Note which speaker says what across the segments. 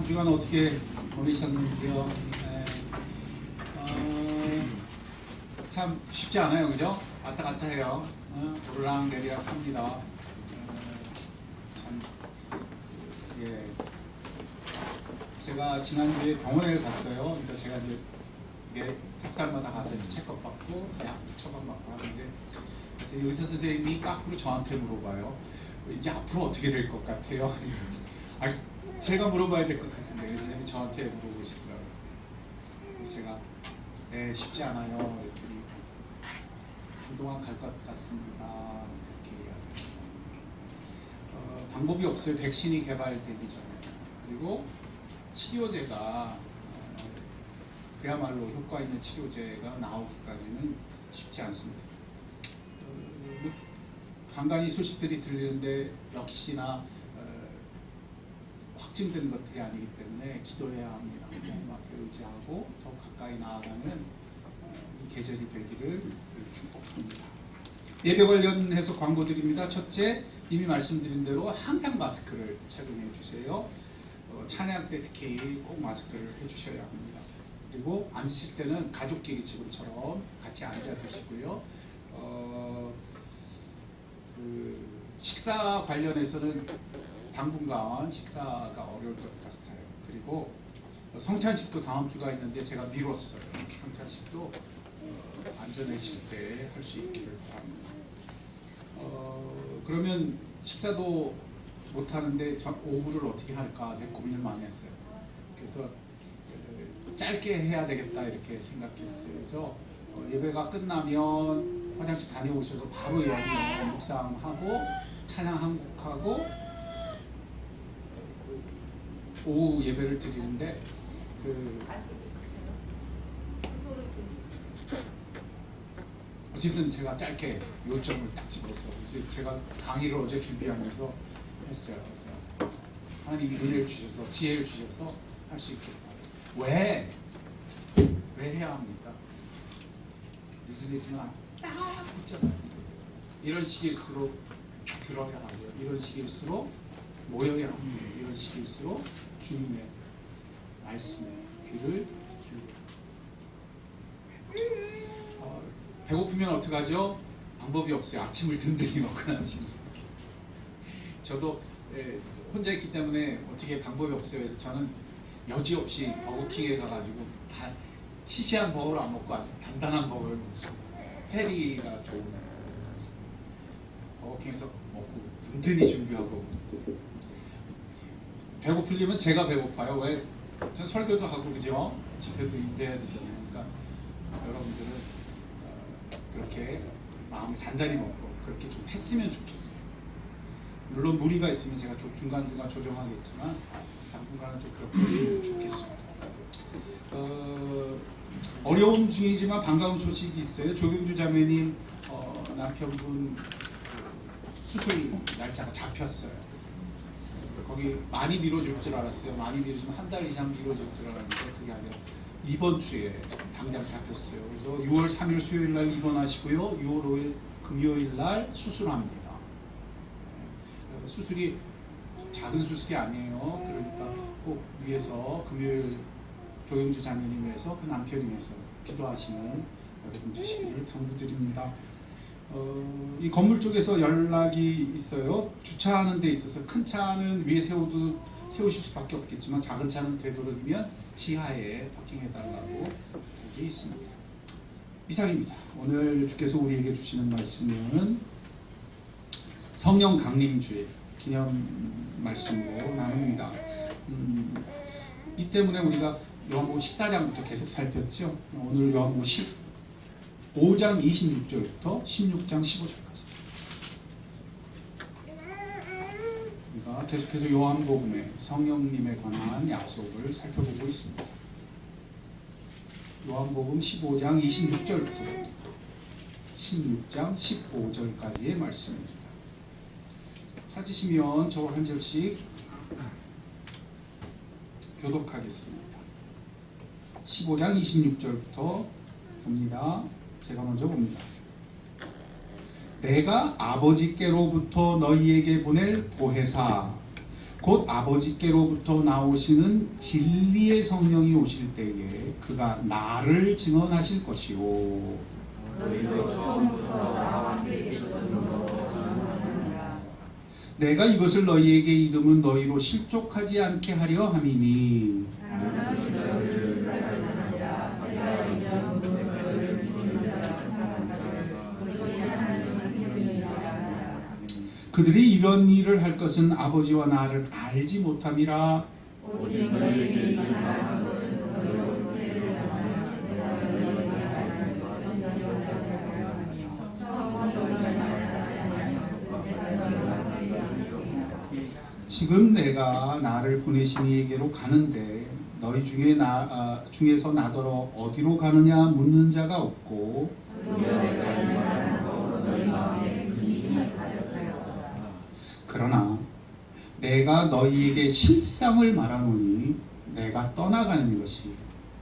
Speaker 1: 한 주간 어떻게 보내셨는지요? 네. 참 쉽지 않아요, 그죠? 왔다 갔다 해요. 오르락 내리락 합니다. 참, 예. 제가 지난주에 병원에 갔어요. 그러니까 제가 이제 석 달마다 가서 이제 체크업 받고 약도 처방받고 하는데 의사 선생님이 까꾸로 저한테 물어봐요. 이제 앞으로 어떻게 될 것 같아요? 제가 물어봐야 될 것 같은데 의사 선생님이 저한테 물어보시더라고요. 제가 네, 쉽지 않아요. 그랬더니 한동안 갈 것 같습니다. 그렇게 이야기하죠. 방법이 없어요. 백신이 개발되기 전에. 그리고 치료제가 그야말로 효과 있는 치료제가 나오기까지는 쉽지 않습니다. 간간히 소식들이 들리는데 역시나 확증된 것들이 아니기 때문에 기도해야 합니다. 하나님께 의지하고 더 가까이 나아가는 이 계절이 되기를 축복합니다. 예배 관련해서 광고드립니다. 첫째, 이미 말씀드린 대로 항상 마스크를 착용해 주세요. 찬양 때 특히 꼭 마스크를 해주셔야 합니다. 그리고 앉으실 때는 가족끼리 지금처럼 같이 앉아 드시고요. 식사 관련해서는 당분간 식사가 어려울 것 같아요. 그리고 성찬식도 다음 주가 있는데 제가 미뤘어요. 성찬식도 안전해질 때 할 수 있기를 바랍니다. 그러면 식사도 못 하는데 오후를 어떻게 할까 제가 고민을 많이 했어요. 그래서 짧게 해야 되겠다 이렇게 생각했어요. 그래서 예배가 끝나면 화장실 다녀오셔서 바로 여기 묵상하고 찬양 한 곡하고 오후 예배를 드리는데 어쨌든 제가 짧게 요점을 딱 집어서 제가 강의를 어제 준비하면서 했어요. 그래서 하나님이 은혜를 주셔서 지혜를 주셔서 할 수 있겠다. 왜 해야 합니까? 느슨해지면 딱 붙잖아요. 이런 시기일수록 들어야 하고요. 이런 시기일수록 모여야 합니다. 이런 시기일수록 주님의 말씀에 귀를 기울여요. 배고프면 어떡하죠? 방법이 없어요. 아침을 든든히 먹거나 신수하게. 저도 혼자 있기 때문에 어떻게 방법이 없어요. 그래서 저는 여지없이 버거킹에 가가지고 다 시시한 버거를 안 먹고 아주 단단한 버거를 먹습니다. 페리가 좋은 버거킹에서 먹고 든든히 준비하고. 배고프려면 제가 배고파요. 왜? 전 설교도 하고 그죠? 집회도 임대해야 되잖아요. 그러니까 여러분들은 그렇게 마음을 단단히 먹고 그렇게 좀 했으면 좋겠어요. 물론 무리가 있으면 제가 중간중간 조정하겠지만 당분간은 좀 그렇게 했으면 좋겠습니다. 어려운 중이지만 반가운 소식이 있어요. 조경주 자매님 남편분 수술 날짜가 잡혔어요. 거기 많이 미뤄질 줄 알았어요. 많이 미뤄지면 한 달 이상 미뤄질 줄 알았는데 그게 아니라 이번 주에 당장 잡혔어요. 그래서 6월 3일 수요일 날 입원하시고요. 6월 5일 금요일 날 수술합니다. 수술이 작은 수술이 아니에요. 그러니까 꼭 위에서 금요일 조영주 자매님 위해서 그 남편이 위해서 기도하시는 여러분 되시기를 당부드립니다. 이 건물 쪽에서 연락이 있어요. 주차하는 데 있어서 큰 차는 위에 세우실 수밖에 없겠지만 작은 차는 되도록이면 지하에 파킹해달라고 되어 있습니다. 이상입니다. 오늘 주께서 우리에게 주시는 말씀은 성령 강림주일 기념 말씀으로 나눕니다. 이 때문에 우리가 요한복음 14장부터 계속 살폈죠. 오늘 요한복음 15장 26절부터 16장 15절까지 우리가 계속해서 요한복음의 성령님에 관한 약속을 살펴보고 있습니다. 요한복음 15장 26절부터 16장 15절까지의 말씀입니다. 찾으시면 저와 한 절씩 교독하겠습니다. 15장 26절부터 봅니다. 제가 먼저 봅니다. 내가 아버지께로부터 너희에게 보낼 보혜사 곧 아버지께로부터 나오시는 진리의 성령이 오실 때에 그가 나를 증언하실 것이요 내가 이것을 너희에게 이름은 너희로 실족하지 않게 하려 함이니 그들이 이런 일을 할 것은 아버지와 나를 알지 못함이라. 지금 내가 나를 보내신 이에게로 가는데 너희 중에서 나더러 어디로 가느냐 묻는 자가 없고 그러나 내가 너희에게 실상을 말하노니 내가 떠나가는 것이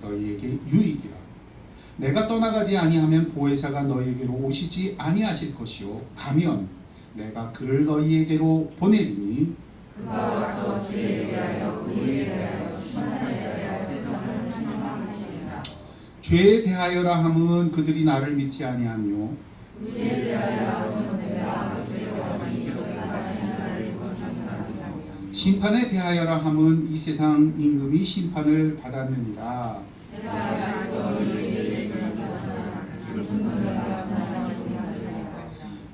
Speaker 1: 너희에게 유익이라. 내가 떠나가지 아니하면 보혜사가 너희에게로 오시지 아니하실 것이요 가면 내가 그를 너희에게로 보내리니 죄에 대하여라 함은 그들이 나를 믿지 아니하며 심판에 대하여라 함은 이 세상 임금이 심판을 받았느니라.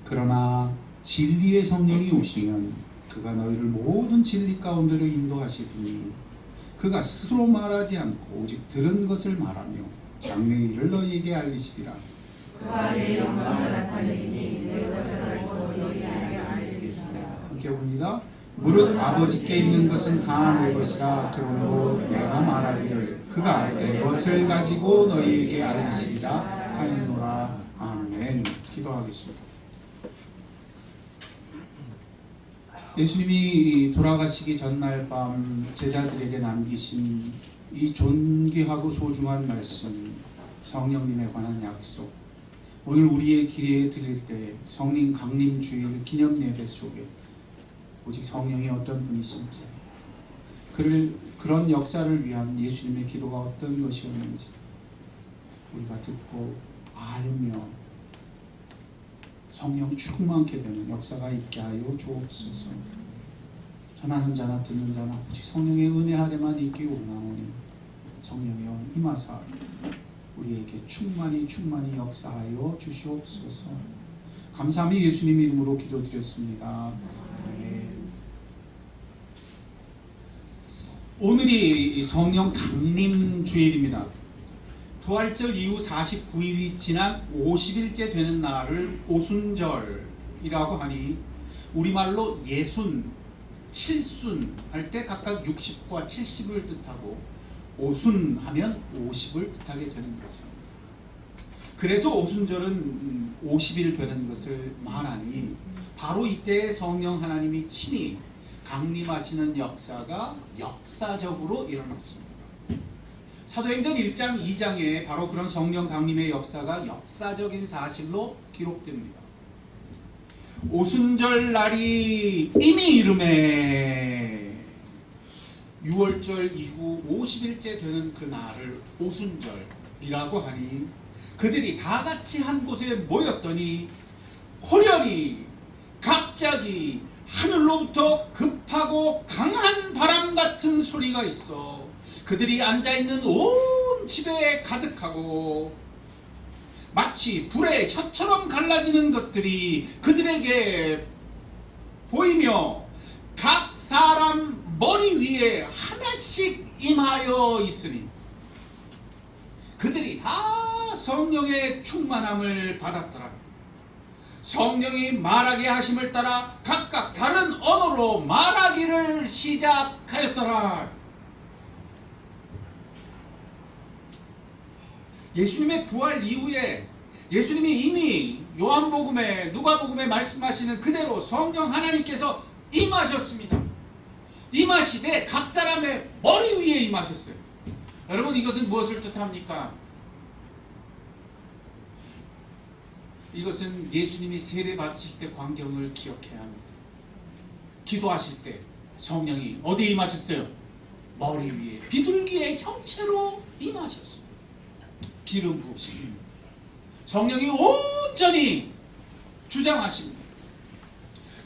Speaker 1: 그러나 진리의 성령이 오시면 그가 너희를 모든 진리 가운데로 인도하시더니 그가 스스로 말하지 않고 오직 들은 것을 말하며 장래의 일을 너희에게 알리시리라. 그가 내 영광을 나타내리니 내 것을 가지고 너희 안에 알리시리라. 함께 봅니다. 무릇 아버지께 있는 것은 다 내 것이라. 그러므로 내가 말하기를 그가 내 것을 가지고 너희에게 알리시리라 하였노라. 아멘. 기도하겠습니다. 예수님이 돌아가시기 전날 밤 제자들에게 남기신 이 존귀하고 소중한 말씀, 성령님에 관한 약속, 오늘 우리의 기회에 드릴 때 성령 강림 주일 기념 예배 속에 오직 성령이 어떤 분이신지, 그런 역사를 위한 예수님의 기도가 어떤 것이었는지 우리가 듣고 알며 성령 충만케 되는 역사가 있게 하여 주옵소서. 전하는 자나 듣는 자나 오직 성령의 은혜 아래만 있기 원하오니 성령이여 임하사 우리에게 충만히 역사하여 주시옵소서. 감사함이 예수님 이름으로 기도드렸습니다. 아멘. 오늘이 성령 강림 주일입니다. 부활절 이후 49일이 지난 50일째 되는 날을 오순절이라고 하니 우리말로 예순, 칠순 할 때 각각 60과 70을 뜻하고 오순 하면 50을 뜻하게 되는 것입니다. 그래서 오순절은 50일 되는 것을 말하니 바로 이때 성령 하나님이 친히 강림하시는 역사가 역사적으로 일어났습니다. 사도행전 1장 2장에 바로 그런 성령 강림의 역사가 역사적인 사실로 기록됩니다. 오순절 날이 이미 이름에 6월절 이후 50일째 되는 그 날을 오순절이라고 하니 그들이 다 같이 한 곳에 모였더니 호련히 갑자기 하늘로부터 급하고 강한 바람 같은 소리가 있어 그들이 앉아있는 온 집에 가득하고 마치 불의 혀처럼 갈라지는 것들이 그들에게 보이며 각 사람 머리 위에 하나씩 임하여 있으니 그들이 다 성령의 충만함을 받았더라. 성령이 말하게 하심을 따라 각각 다른 언어로 말하기를 시작하였더라. 예수님의 부활 이후에 예수님이 이미 요한복음에 누가복음에 말씀하시는 그대로 성령 하나님께서 임하셨습니다. 임하시되 각 사람의 머리 위에 임하셨어요. 여러분 이것은 무엇을 뜻합니까? 이것은 예수님이 세례 받으실 때 광경을 기억해야 합니다. 기도하실 때 성령이 어디에 임하셨어요? 머리 위에 비둘기의 형체로 임하셨어요. 기름 부으십니다. 성령이 온전히 주장하십니다.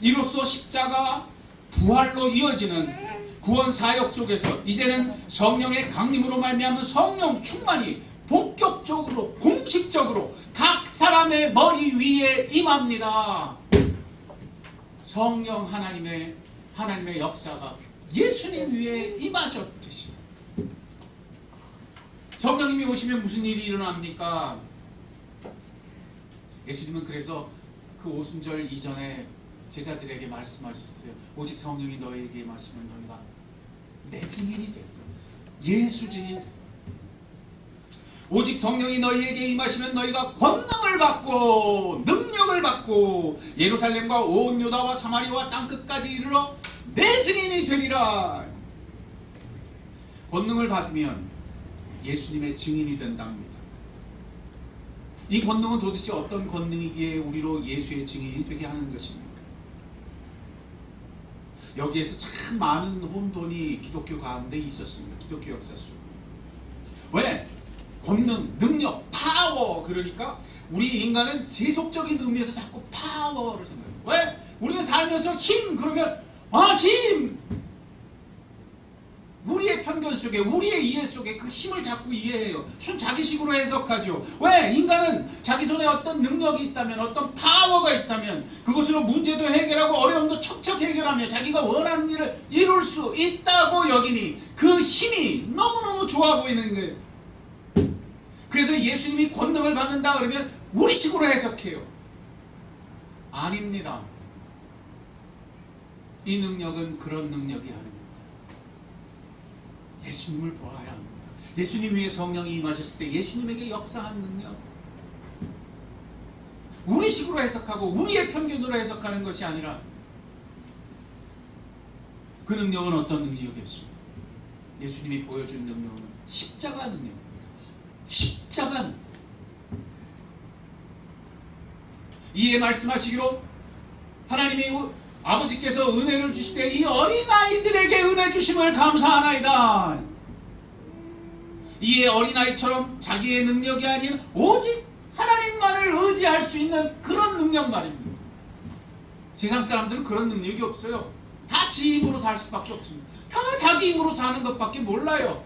Speaker 1: 이로써 십자가 부활로 이어지는 구원 사역 속에서 이제는 성령의 강림으로 말미암은 성령 충만이 본격적으로 공식적으로 각 사람의 머리 위에 임합니다. 성령 하나님의 역사가 예수님 위에 임하셨듯이 성령님이 오시면 무슨 일이 일어납니까? 예수님은 그래서 그 오순절 이전에 제자들에게 말씀하셨어요. 오직 성령이 너희에게 임하시면 너희가 내 증인이 될 거야. 예수 증인. 오직 성령이 너희에게 임하시면 너희가 권능을 받고 능력을 받고 예루살렘과 온 유다와 사마리아와 땅끝까지 이르러 내 증인이 되리라. 권능을 받으면 예수님의 증인이 된답니다. 이 권능은 도대체 어떤 권능이기에 우리로 예수의 증인이 되게 하는 것입니까? 여기에서 참 많은 혼돈이 기독교 가운데 있었습니다. 기독교 역사 속에. 왜? 권능, 능력, 파워. 그러니까 우리 인간은 세속적인 의미에서 자꾸 파워를 생각해요. 왜? 우리가 살면서 힘 그러면 힘! 우리의 편견 속에 우리의 이해 속에 그 힘을 자꾸 이해해요. 자기식으로 해석하죠. 왜? 인간은 자기 손에 어떤 능력이 있다면 어떤 파워가 있다면 그것으로 문제도 해결하고 어려움도 척척 해결하며 자기가 원하는 일을 이룰 수 있다고 여기니 그 힘이 너무너무 좋아 보이는 거예요. 그래서 예수님이 권능을 받는다 그러면 우리식으로 해석해요. 아닙니다. 이 능력은 그런 능력이 아닙니다. 예수님을 보아야 합니다. 예수님 위에 성령이 임하셨을 때 예수님에게 역사한 능력, 우리식으로 해석하고 우리의 편견으로 해석하는 것이 아니라 그 능력은 어떤 능력이었습니까? 예수님이 보여준 능력은 십자가 능력입니다. 십자가 능력. 이에 말씀하시기로 하나님이 아버지께서 은혜를 주실 때 이 어린아이들에게 은혜 주심을 감사하나이다. 이에 어린아이처럼 자기의 능력이 아닌 오직 하나님만을 의지할 수 있는 그런 능력 말입니다. 세상 사람들은 그런 능력이 없어요. 다 지 힘으로 살 수밖에 없습니다. 다 자기 힘으로 사는 것밖에 몰라요.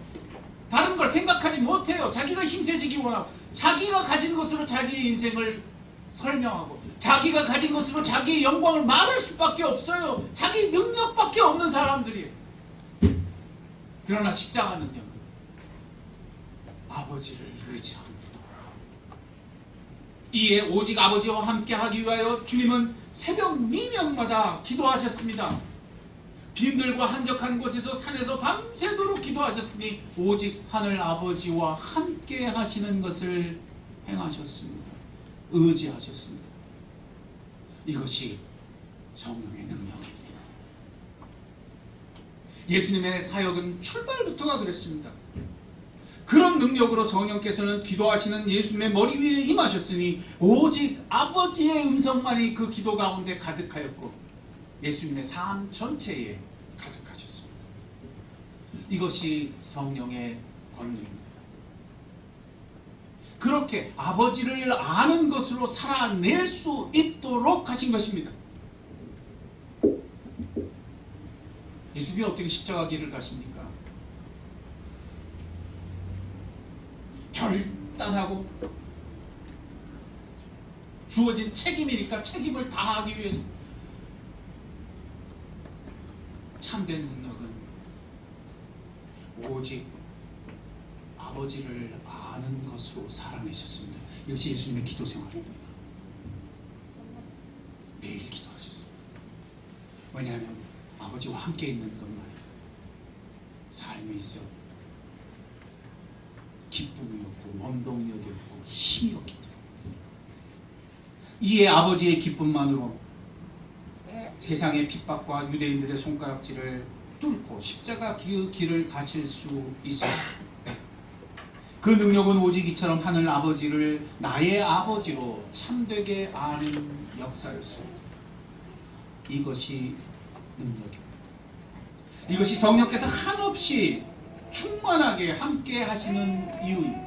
Speaker 1: 다른 걸 생각하지 못해요. 자기가 힘세지기 원하고 자기가 가진 것으로 자기의 인생을 설명하고 자기가 가진 것으로 자기의 영광을 말할 수밖에 없어요. 자기 능력밖에 없는 사람들이에요. 그러나 십자가 능력은 아버지를 의지합니다. 이에 오직 아버지와 함께 하기 위하여 주님은 새벽 미명마다 기도하셨습니다. 빈들과 한적한 곳에서 산에서 밤새도록 기도하셨으니 오직 하늘 아버지와 함께 하시는 것을 행하셨습니다. 의지하셨습니다. 이것이 성령의 능력입니다. 예수님의 사역은 출발부터가 그랬습니다. 그런 능력으로 성령께서는 기도하시는 예수님의 머리 위에 임하셨으니 오직 아버지의 음성만이 그 기도 가운데 가득하였고 예수님의 삶 전체에 가득하셨습니다. 이것이 성령의 권능입니다. 그렇게 아버지를 아는 것으로 살아낼 수 있도록 하신 것입니다. 예수님이 어떻게 십자가 길을 가십니까? 결단하고 주어진 책임이니까 책임을 다하기 위해서 참된 능력은 오직 아버지를 아는 것으로 살아내셨습니다. 이것이 예수님의 기도 생활입니다. 매일 기도하셨어요. 왜냐하면 아버지와 함께 있는 것만 삶에 있어 기쁨이었고 원동력이었고 힘이었기 때문에 이에 아버지의 기쁨만으로 세상의 핍박과 유대인들의 손가락질을 뚫고 십자가 그 길을 가실 수 있었습니다. 그 능력은 오직 이처럼 하늘 아버지를 나의 아버지로 참되게 아는 역사였습니다. 이것이 능력입니다. 이것이 성령께서 한없이 충만하게 함께 하시는 이유입니다.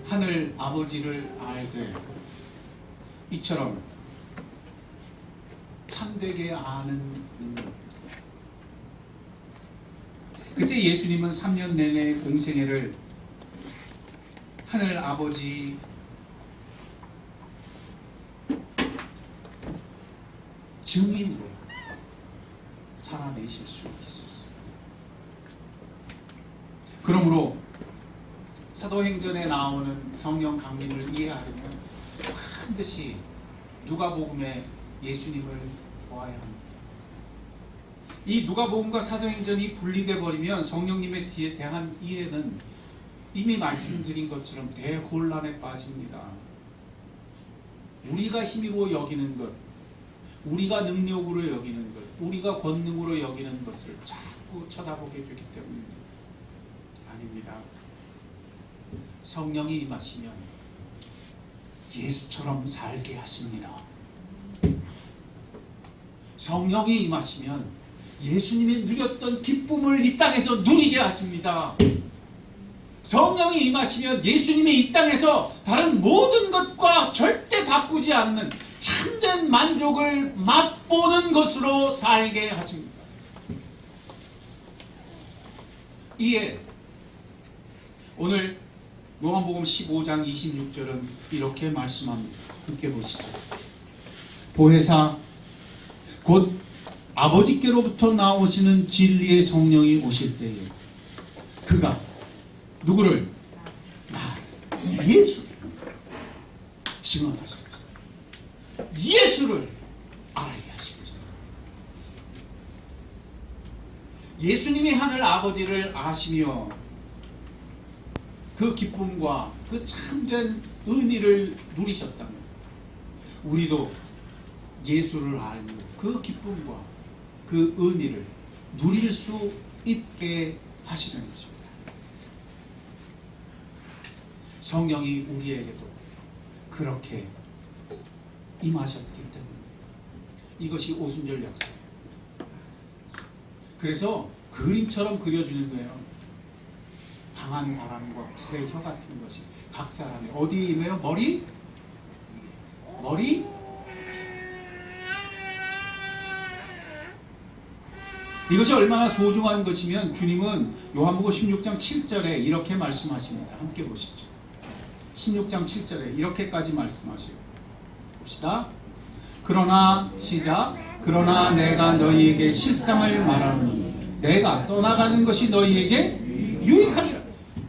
Speaker 1: 하늘 아버지를 알되 이처럼 참되게 아는 능력입니다. 그때 예수님은 3년 내내 공생애를 하늘 아버지 증인으로 살아내실 수 있었습니다. 그러므로 사도행전에 나오는 성령 강림을 이해하려면 반드시 누가복음에 예수님을 보아야 합니다. 이 누가복음과 사도행전이 분리돼 버리면 성령님에 대한 이해는 이미 말씀드린 것처럼 대혼란에 빠집니다. 우리가 힘으로 여기는 것, 우리가 능력으로 여기는 것, 우리가 권능으로 여기는 것을 자꾸 쳐다보게 되기 때문입니다. 아닙니다. 성령이 임하시면 예수처럼 살게 하십니다. 성령이 임하시면 예수님이 누렸던 기쁨을 이 땅에서 누리게 하십니다. 성령이 임하시면 예수님이 이 땅에서 다른 모든 것과 절대 바꾸지 않는 참된 만족을 맛보는 것으로 살게 하십니다. 이에 오늘 요한복음 15장 26절은 이렇게 말씀합니다. 함께 보시죠. 보혜사 곧 아버지께로부터 나오시는 진리의 성령이 오실 때에 그가 누구를? 나 예수를 증언하시겠다. 예수를 알게 하시겠다. 예수님이 하늘 아버지를 아시며 그 기쁨과 그 참된 의미를 누리셨다면 우리도 예수를 알고 그 기쁨과 그 의미를 누릴 수 있게 하시는 것입니다. 성령이 우리에게도 그렇게 임하셨기 때문입니다. 이것이 오순절 역사예요. 그래서 그림처럼 그려주는 거예요. 강한 바람과 불의 혀 같은 것이 각 사람의 어디에 임해요? 머리? 이것이 얼마나 소중한 것이면 주님은 요한복음 16장 7절에 이렇게 말씀하십니다. 함께 보시죠. 16장 7절에 이렇게까지 말씀하시고 봅시다. 그러나 시작. 그러나 내가 너희에게 실상을 말하노니 내가 떠나가는 것이 너희에게 유익하리라.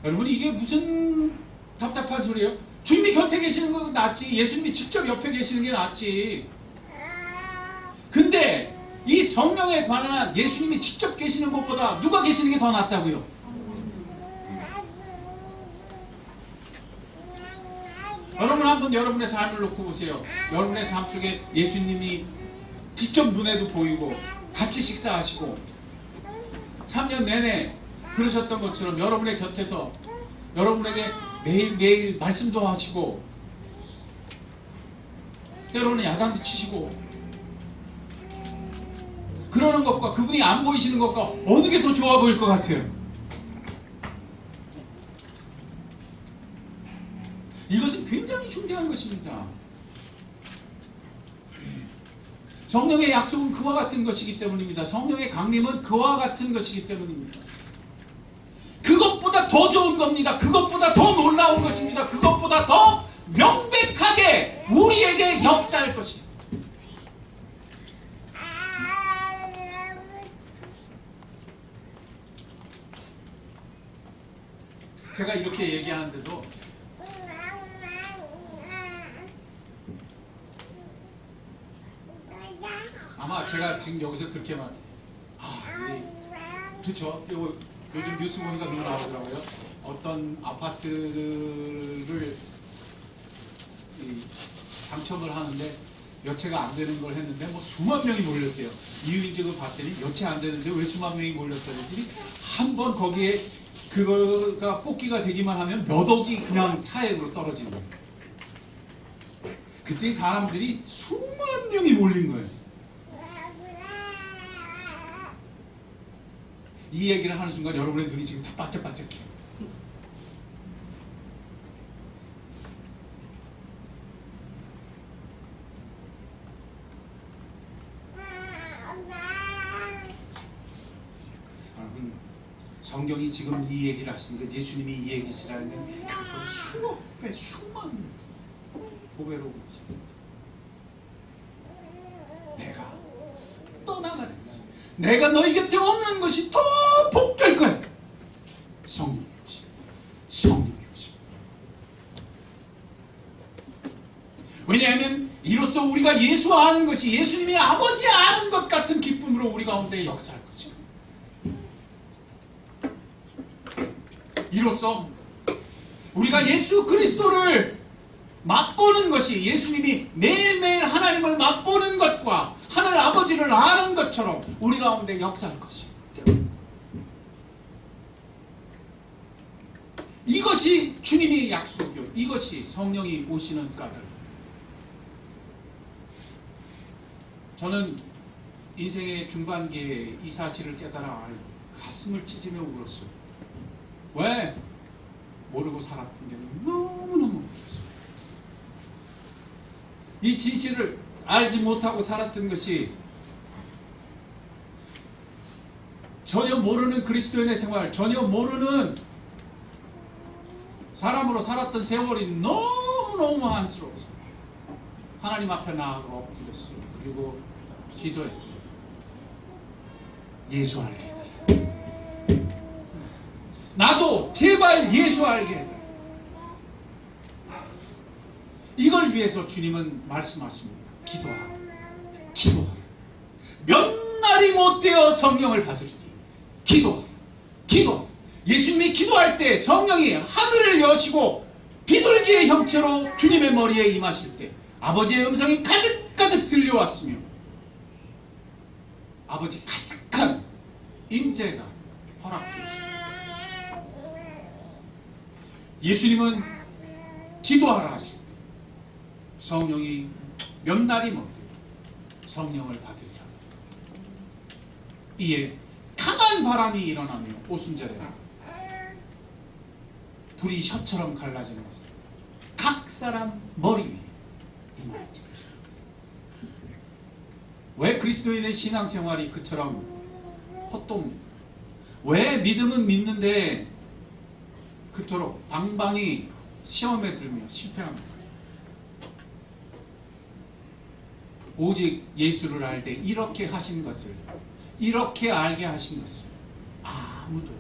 Speaker 1: 여러분 이게 무슨 답답한 소리예요? 주님이 곁에 계시는 거 낫지. 예수님이 직접 옆에 계시는 게 낫지. 근데 이 성령에 관한 예수님이 직접 계시는 것보다 누가 계시는 게 더 낫다고요? 여러분 한번 여러분의 삶을 놓고 보세요. 여러분의 삶 속에 예수님이 직접 눈에도 보이고 같이 식사하시고 3년 내내 그러셨던 것처럼 여러분의 곁에서 여러분에게 매일매일 말씀도 하시고 때로는 야단도 치시고 그러는 것과 그분이 안 보이시는 것과 어느 게 더 좋아 보일 것 같아요? 이것은 굉장히 중요한 것입니다. 성령의 약속은 그와 같은 것이기 때문입니다. 성령의 강림은 그와 같은 것이기 때문입니다. 그것보다 더 좋은 겁니다. 그것보다 더 놀라운 것입니다. 그것보다 더 명백하게 우리에게 역사할 것입니다. 제가 이렇게 얘기하는데도 아마 제가 지금 여기서 그렇게 그렇죠. 요즘 뉴스 보니까 그런 거 나오더라고요. 어떤 아파트를 당첨을 하는데 몇 채가 안 되는 걸 했는데 뭐 수만 명이 몰렸대요. 이유인증을 봤더니 몇 채 안 되는데 왜 수만 명이 몰렸다더니 한번 거기에 그거가 뽑기가 되기만 하면 몇 억이 그냥 차액으로 떨어지는 거예요. 그때 사람들이 수만 명이 몰린 거예요. 이 얘기를 하는 순간 여러분의 눈이 지금 다 반짝반짝해요. 여러분, 성경이 지금 이 얘기를 하시는 게 예수님이 이 얘기시라는 수억 배 수만 보배로 보십니다. 내가 떠나가는 것이, 내가 너희 곁에 없는 것이 더 복될 거야. 성령이 오시, 성령이 오시. 왜냐하면 이로써 우리가 예수 아는 것이 예수님이 아버지 아는 것 같은 기쁨으로 우리 가운데 역사할 거죠. 이로써 우리가 예수 그리스도를 맛보는 것이, 예수님이 매일매일 하나님을 맛보는 것과 하늘 아버지를 아는 것처럼 우리 가운데 역사할 것이기 때문에 이것이 주님의 약속이요, 이것이 성령이 오시는 까닭. 저는 인생의 중반기에 이 사실을 깨달아 가슴을 찢으며 울었어요. 왜? 모르고 살았던 게 너무너무 그랬어요. 이 진실을 알지 못하고 살았던 것이, 전혀 모르는 그리스도인의 생활, 전혀 모르는 사람으로 살았던 세월이 너무너무 안쓰러웠어요. 하나님 앞에 나아가 엎드렸어요. 그리고 기도했어요. 예수 알게 해달라. 나도 제발 예수 알게 해달라. 이걸 위해서 주님은 말씀하십니다. 기도하라. 기도하라. 몇 날이 못 되어 성령을 받으리니 기도하라. 기도. 예수님이 기도할 때 성령이 하늘을 여시고 비둘기의 형체로 주님의 머리에 임하실 때 아버지의 음성이 가득가득 들려왔으며 아버지 가득한 임재가 허락되었습니다. 예수님은 기도하라 하실 때 성령이 몇 날이 못 되어 성령을 받으리라. 이에 강한 바람이 일어나며 오순절에 불이 혀처럼 갈라지는 것을 각 사람 머리 위에 임하였죠. 왜 그리스도인의 신앙생활이 그처럼 헛도입니까? 왜 믿음은 믿는데 그토록 방방이 시험에 들며 실패합니다? 오직 예수를 알 때 이렇게 하신 것을, 이렇게 알게 하신 것을 아무도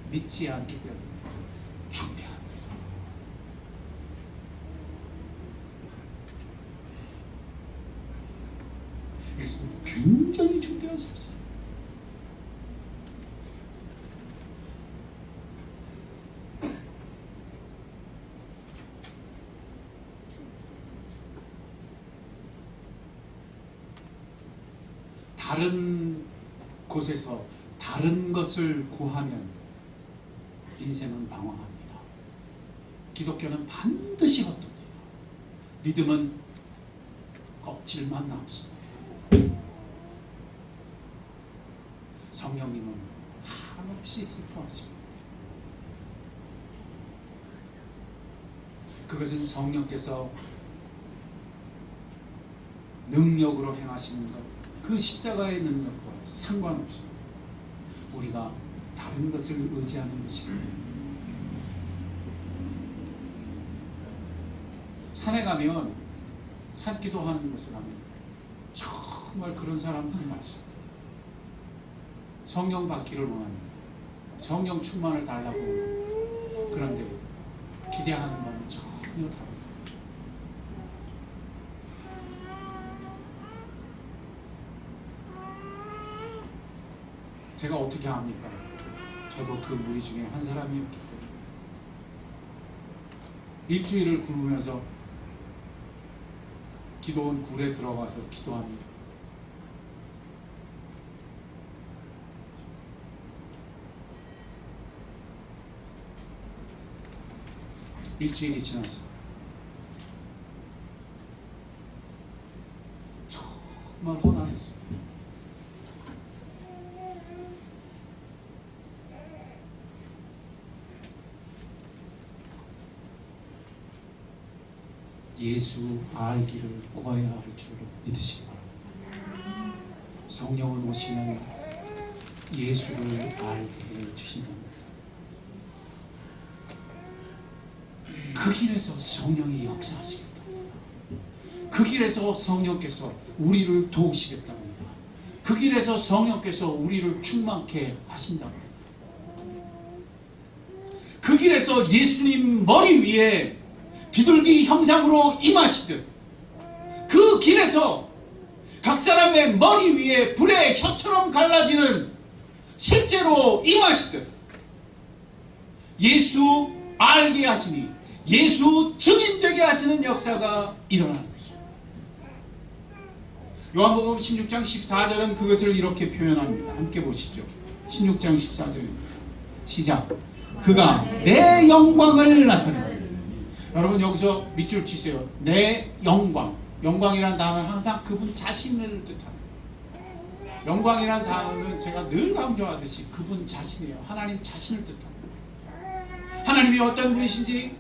Speaker 1: 믿지 않기 때문에 중대합니다. 이것은 굉장히 중대한 사실입니다. 다른 곳에서 다른 것을 구하면 인생은 방황합니다. 기독교는 반드시 헛돕니다. 믿음은 껍질만 남습니다. 성령님은 한없이 슬퍼하십니다. 그것은 성령께서 능력으로 행하시는 것, 그 십자가의 능력과 상관없이 우리가 다른 것을 의지하는 것입니다. 산에 가면 산기도하는 것을 하면 정말 그런 사람들이 많습니다. 성령 받기를 원합니다. 성령 충만을 달라고 합니다. 그런데 기대하는 바는 전혀 다릅니다. 제가 어떻게 합니까? 저도 그 무리 중에 한 사람이었기 때문에 일주일을 굶으면서 기도원 굴에 들어가서 기도합니다. 일주일이 지났어. 정말 혼란했어요. 예수 알기를 구해야 할 줄로 믿으시기 바랍니다. 성령은 오시면 예수를 알게 해주신 겁니다. 그 길에서 성령이 역사하시겠다. 그 길에서 성령께서 우리를 도우시겠다. 그 길에서 성령께서 우리를 충만케 하신다. 그 길에서 예수님 머리 위에 비둘기 형상으로 임하시듯 그 길에서 각 사람의 머리 위에 불의 혀처럼 갈라지는 실제로 임하시듯 예수 알게 하시니 예수 증인되게 하시는 역사가 일어나는 것입니다. 요한복음 16장 14절은 그것을 이렇게 표현합니다. 함께 보시죠. 16장 14절입니다. 시작. 그가 내 영광을 나타내고. 여러분 여기서 밑줄 치세요. 내 영광. 영광이란 단어는 항상 그분 자신을 뜻합니다. 영광이란 단어는 제가 늘 강조하듯이 그분 자신이에요. 하나님 자신을 뜻합니다. 하나님이 어떤 분이신지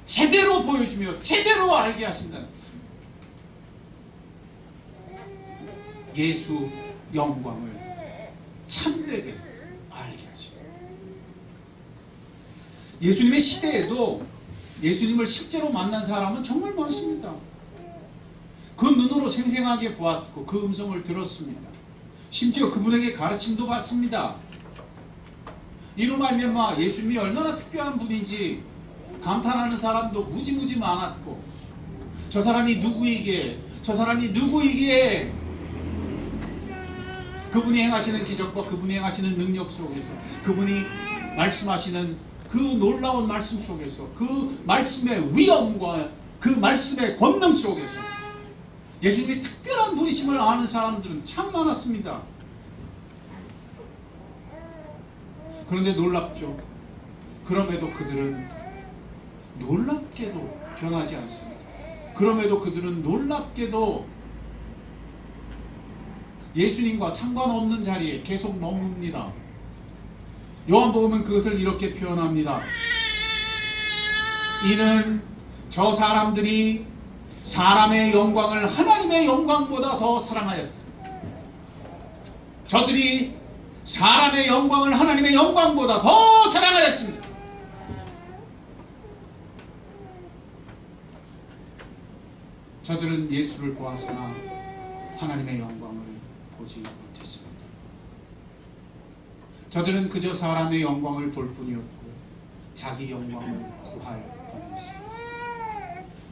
Speaker 1: 제대로 보여주며 제대로 알게 하신다는 뜻입니다. 예수 영광을 참되게 알게 하십니다. 예수님의 시대에도 예수님을 실제로 만난 사람은 정말 많습니다. 그 눈으로 생생하게 보았고 그 음성을 들었습니다. 심지어 그분에게 가르침도 받습니다. 이로 말미암아 예수님이 얼마나 특별한 분인지 감탄하는 사람도 무지무지 많았고 저 사람이 누구이기에 그분이 행하시는 기적과 그분이 행하시는 능력 속에서 그분이 말씀하시는 그 놀라운 말씀 속에서 그 말씀의 위엄과 그 말씀의 권능 속에서 예수님이 특별한 분이심을 아는 사람들은 참 많았습니다. 그런데 놀랍죠. 그럼에도 그들은 놀랍게도 변하지 않습니다. 그럼에도 그들은 놀랍게도 예수님과 상관없는 자리에 계속 머뭅니다. 요한복음은 그것을 이렇게 표현합니다. 이는 저 사람들이 사람의 영광을 하나님의 영광보다 더 사랑하였습니다. 저들이 사람의 영광을 하나님의 영광보다 더 사랑하였습니다. 저들은 예수를 보았으나 하나님의 영광을 보지 못했습니다. 저들은 그저 사람의 영광을 볼 뿐이었고 자기 영광을 구할 뿐이었습니다.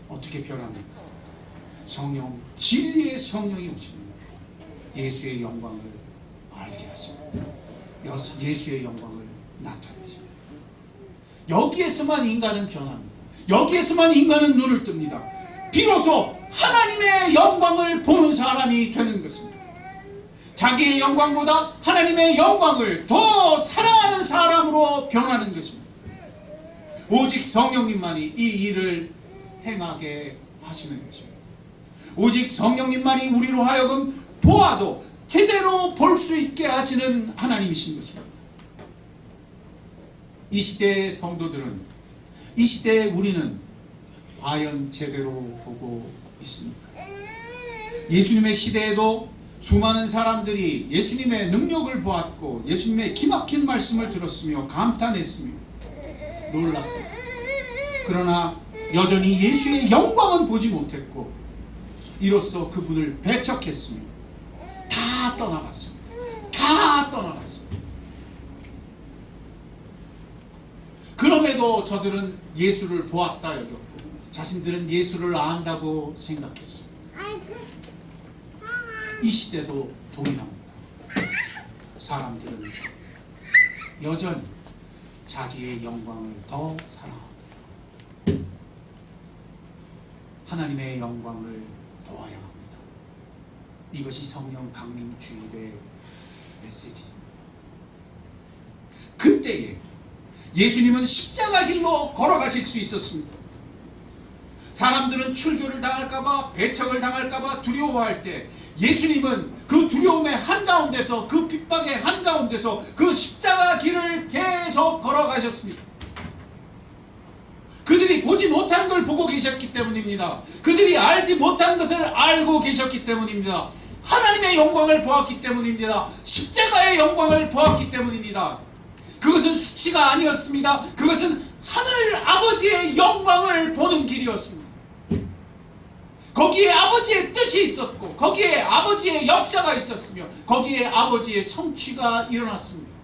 Speaker 1: 어떻게 변합니까? 성령, 진리의 성령이 오시면 예수의 영광을 알게 하십니다. 예수의 영광을 나타내십니다. 여기에서만 인간은 변합니다. 여기에서만 인간은 눈을 뜹니다. 비로소 하나님의 영광을 보는 사람이 되는 것입니다. 자기의 영광보다 하나님의 영광을 더 사랑하는 사람으로 변하는 것입니다. 오직 성령님만이 이 일을 행하게 하시는 것입니다. 오직 성령님만이 우리로 하여금 보아도 제대로 볼 수 있게 하시는 하나님이신 것입니다. 이 시대의 성도들은, 이 시대의 우리는 과연 제대로 보고 있습니까? 예수님의 시대에도 수많은 사람들이 예수님의 능력을 보았고 예수님의 기막힌 말씀을 들었으며 감탄했으며 놀랐습니다. 그러나 여전히 예수의 영광은 보지 못했고 이로써 그분을 배척했으며 다 떠나갔습니다. 다 떠나갔습니다. 그럼에도 저들은 예수를 보았다 여겼고 자신들은 예수를 안다고 생각했습니다. 이 시대도 동일합니다. 사람들은 여전히 자기의 영광을 더 사랑합니다. 하나님의 영광을 보아야 합니다. 이것이 성령 강림 주일의 메시지입니다. 그때에 예수님은 십자가 길로 걸어가실 수 있었습니다. 사람들은 출교를 당할까봐 배척을 당할까봐 두려워할 때 예수님은 그 두려움의 한가운데서 그 핍박의 한가운데서 그 십자가 길을 계속 걸어가셨습니다. 그들이 보지 못한 걸 보고 계셨기 때문입니다. 그들이 알지 못한 것을 알고 계셨기 때문입니다. 하나님의 영광을 보았기 때문입니다. 십자가의 영광을 보았기 때문입니다. 그것은 수치가 아니었습니다. 그것은 하늘 아버지의 영광을 보는 길이었습니다. 거기에 아버지의 뜻이 있었고, 거기에 아버지의 역사가 있었으며, 거기에 아버지의 성취가 일어났습니다.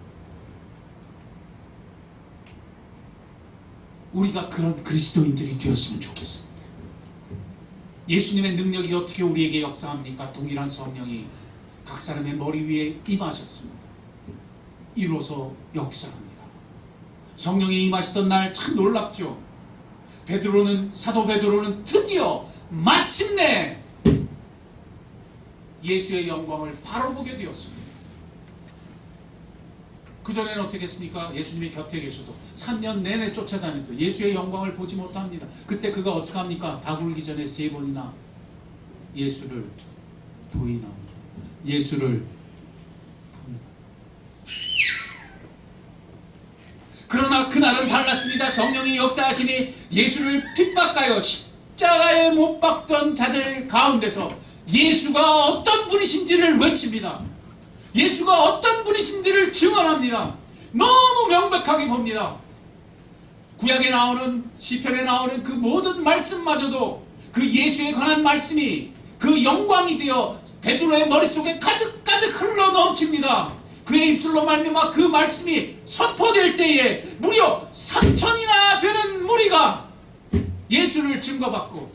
Speaker 1: 우리가 그런 그리스도인들이 되었으면 좋겠습니다. 예수님의 능력이 어떻게 우리에게 역사합니까? 동일한 성령이 각 사람의 머리 위에 임하셨습니다. 이로써 역사합니다. 성령이 임하시던 날 참 놀랍죠. 사도 베드로는 드디어 마침내 예수의 영광을 바로 보게 되었습니다. 그전에는 어떻게 했습니까? 예수님이 곁에 계셔도 3년 내내 쫓아다니고 예수의 영광을 보지 못합니다. 그때 그가 어떻게 합니까? 다 굴기 전에 3번이나 예수를 부인합니다. 예수를 부인합니다. 그러나 그날은 달랐습니다. 성령이 역사하시니 예수를 핍박하여 십자가에 못 박던 자들 가운데서 예수가 어떤 분이신지를 외칩니다. 예수가 어떤 분이신지를 증언합니다. 너무 명백하게 봅니다. 구약에 나오는, 시편에 나오는 그 모든 말씀마저도 그 예수에 관한 말씀이 그 영광이 되어 베드로의 머릿속에 가득가득 흘러 넘칩니다. 그의 입술로 말미암아 그 말씀이 선포될 때에 무려 3,000이나 되는 무리가 예수를 증거받고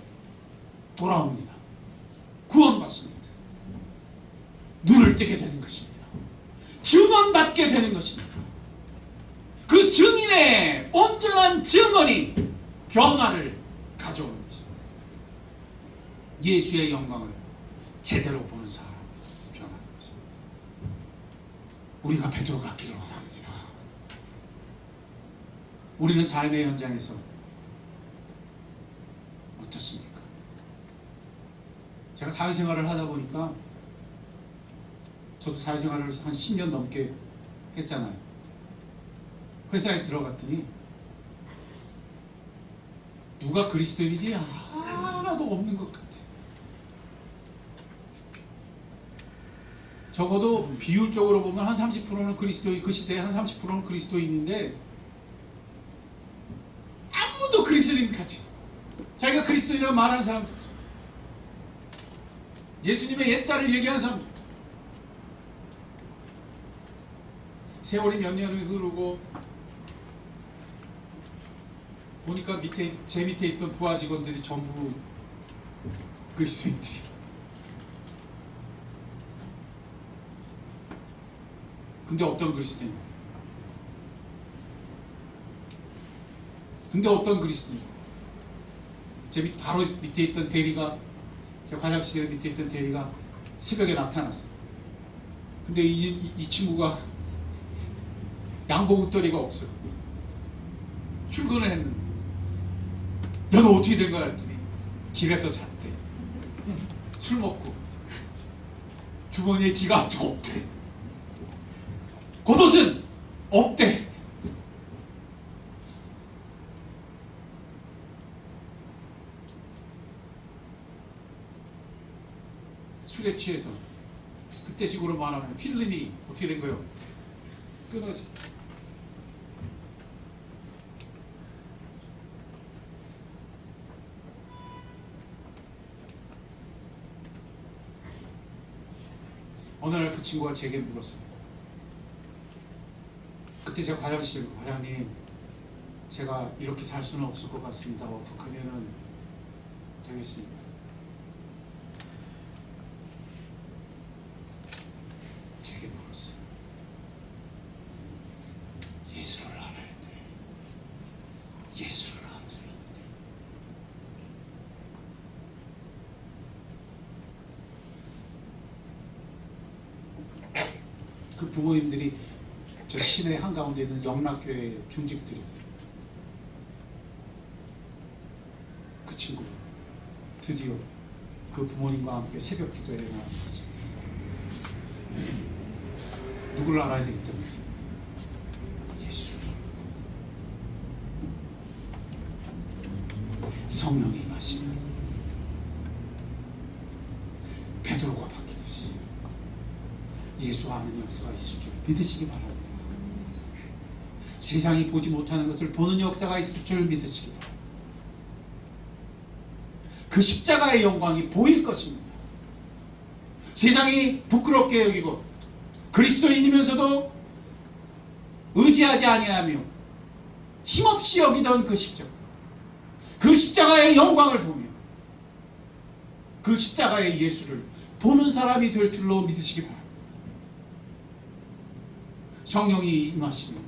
Speaker 1: 돌아옵니다. 구원받습니다. 눈을 뜨게 되는 것입니다. 증언받게 되는 것입니다. 그 증인의 온전한 증언이 변화를 가져오는 것입니다. 예수의 영광을 제대로 보는 사람 변하는 것입니다. 우리가 베드로 같기를 원합니다. 우리는 삶의 현장에서 어떻습니까? 제가 사회생활을 하다 보니까, 저도 사회생활을 한 10년 넘게 했잖아요. 회사에 들어갔더니 누가 그리스도인이지 하나도 없는 것 같아. 적어도 비율적으로 보면 한 30%는 그리스도인, 그 시대에 한 30%는 그리스도인인데 아무도 그리스도인 같이 자기가 그리스도인이라고 말하는 사람도 없어. 예수님의 옛자를 얘기하는 사람도 없어. 세월이 몇 년이 흐르고 보니까 제 밑에 있던 부하 직원들이 전부 그리스도인들이. 근데 어떤 그리스도인? 제 바로 밑에 있던 대리가, 제 화장실 밑에 있던 대리가 새벽에 나타났어. 근데 이 친구가 양복 웃더리가 없어. 출근을 했는데, 야, 너 어떻게 된 거야? 그랬더니 길에서 잤대. 술 먹고 주머니에 지갑도 없대. 겉옷은 없대. 술에 취해서, 그때 식으로 말하면 필름이 어떻게 된 거예요? 끊어지. 어느 날 그 친구가 제게 물었어요. 그때 제가 과장님, 제가 이렇게 살 수는 없을 것 같습니다. 어떻게 하면 되겠습니까? 제게 물었어요. 예수를 알아야 돼. 예수를 알아야 돼. 그 부모님들이 저 시내 한가운데 있는 영락교회 중직들이세요. 그 친구 드디어 그 부모님과 함께 새벽 기도에 나왔어요. 누구를 알아야 되기 때문에 예수를. 성령이 임하시면 베드로가 바뀌듯이 예수하는 역사가 있을 줄 믿으시기 바랍니다. 세상이 보지 못하는 것을 보는 역사가 있을 줄 믿으시기 바랍니다. 그 십자가의 영광이 보일 것입니다. 세상이 부끄럽게 여기고 그리스도인이면서도 의지하지 아니하며 힘없이 여기던 그 십자가, 그 십자가의 영광을 보며 그 십자가의 예수를 보는 사람이 될 줄로 믿으시기 바랍니다. 성령이 임하시면